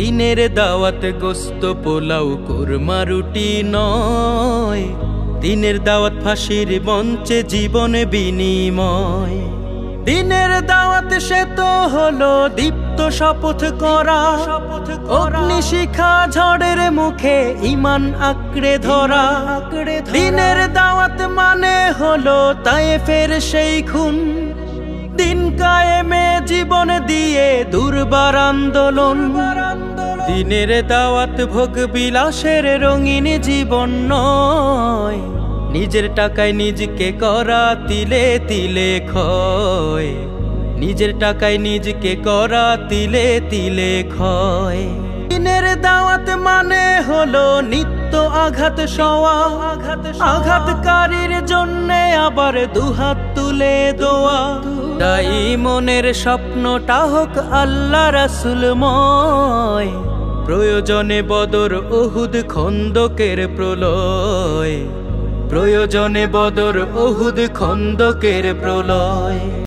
দিনের দাওয়াত গোস্ত পোলাও কুরমা রুটি নয়, দিনের দাওয়াত ফাঁসির মঞ্চে জীবন বিনিময়। দিনের দাওয়াত সে তো হলো দীপ্ত শপথ করা, অগ্নিশিখা ঝড়ের মুখে ঈমান আঁকড়ে ধরা। দিনের দাওয়াত মানে হলো তায়েফের সেই খুন, দিন কায়েমে জীবন দিয়ে দুর্বার আন্দোলন। দিনের দাওয়াত ভোগ বিলাসের রঙিন জীবন নয়, নিজের টাকায় নিজকে করা তিলে তিলে ক্ষয়, নিজের টাকায় নিজকে করা তিলে তিলে ক্ষয়। দিনের দাওয়াত মানে হলো নিত্য আঘাত সওয়া, আঘাতকারীর জন্যে আবার দুহাত তুলে দোয়া। তাই মনের স্বপ্নটা হোক আল্লাহ রাসূলময়, প্রয়োজনে বদর উহুদ খন্দকের প্রলয়, প্রয়োজনে বদর উহুদ খন্দকের প্রলয়।